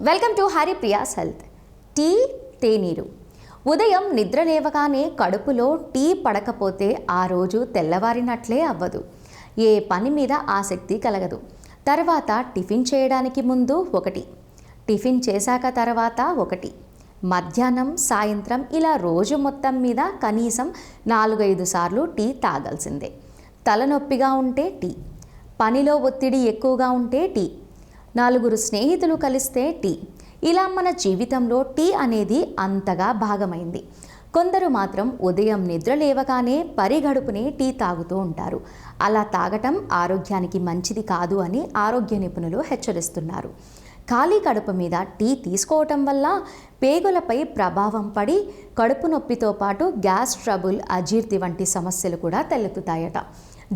Welcome to Haripriya's health. Tea, తేనీరు. ఉదయం నిద్ర లేవగానే కడుపులో టీ పడకపోతే ఆ రోజు తెల్లవారినట్లే అవ్వదు. ఏ పని మీద ఆసక్తి కలగదు. తర్వాత టిఫిన్ చేయడానికి ముందు ఒకటి, టిఫిన్ చేశాక తర్వాత ఒకటి, మధ్యాహ్నం సాయంత్రం ఇలా రోజు మొత్తం మీద కనీసం 4-5 సార్లు టీ తాగాల్సిందే. తలనొప్పిగా ఉంటే టీ, పనిలో ఒత్తిడి ఎక్కువగా ఉంటే టీ, 4 స్నేహితులు కలిస్తే టీ. ఇలా మన జీవితంలో టీ అనేది అంతగా భాగమైంది. కొందరు మాత్రం ఉదయం నిద్ర లేవగానే పరిగడుపునే టీ తాగుతూ ఉంటారు. అలా తాగటం ఆరోగ్యానికి మంచిది కాదు అని ఆరోగ్య నిపుణులు హెచ్చరిస్తున్నారు. ఖాళీ కడుపు మీద టీ తీసుకోవటం వల్ల పేగులపై ప్రభావం పడి కడుపు నొప్పితో పాటు గ్యాస్ ట్రబుల్, అజీర్తి వంటి సమస్యలు కూడా తలెత్తుతాయట.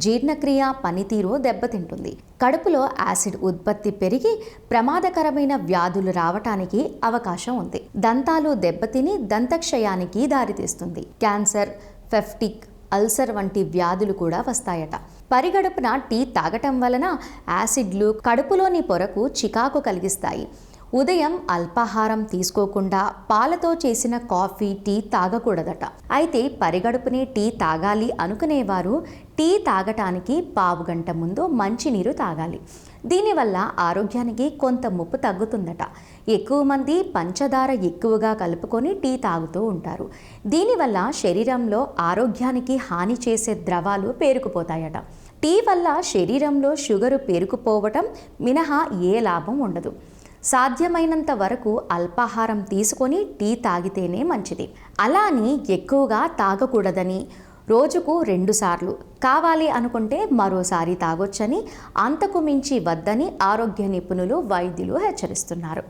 జీర్ణక్రియ పనితీరు దెబ్బతింటుంది. కడుపులో యాసిడ్ ఉత్పత్తి పెరిగి ప్రమాదకరమైన వ్యాధులు రావటానికి అవకాశం ఉంది. దంతాలు దెబ్బతిని దంతక్షయానికి దారితీస్తుంది. క్యాన్సర్, పెప్టిక్ అల్సర్ వంటి వ్యాధులు కూడా వస్తాయట. పరిగడుపున టీ తాగటం వలన యాసిడ్లు కడుపులోని పొరకు చికాకు కలిగిస్తాయి. ఉదయం అల్పాహారం తీసుకోకుండా పాలతో చేసిన కాఫీ, టీ తాగకూడదట. అయితే పరిగడుపునే టీ తాగాలి అనుకునేవారు టీ తాగటానికి పావు గంట ముందు మంచినీరు తాగాలి. దీనివల్ల ఆరోగ్యానికి కొంత ముప్పు తగ్గుతుందట. ఎక్కువ మంది పంచదార ఎక్కువగా కలుపుకొని టీ తాగుతూ ఉంటారు. దీనివల్ల శరీరంలో ఆరోగ్యానికి హాని చేసే ద్రవాలు పేరుకుపోతాయట. టీ వల్ల శరీరంలో షుగరు పేరుకుపోవటం మినహా ఏ లాభం ఉండదు. సాధ్యమైనంత వరకు అల్పాహారం తీసుకొని టీ తాగితేనే మంచిది. అలా అని ఎక్కువగా తాగకూడదని, రోజుకు 2 సార్లు, కావాలి అనుకుంటే మరోసారి తాగొచ్చని, అంతకు మించి వద్దని ఆరోగ్య నిపుణులు, వైద్యులు హెచ్చరిస్తున్నారు.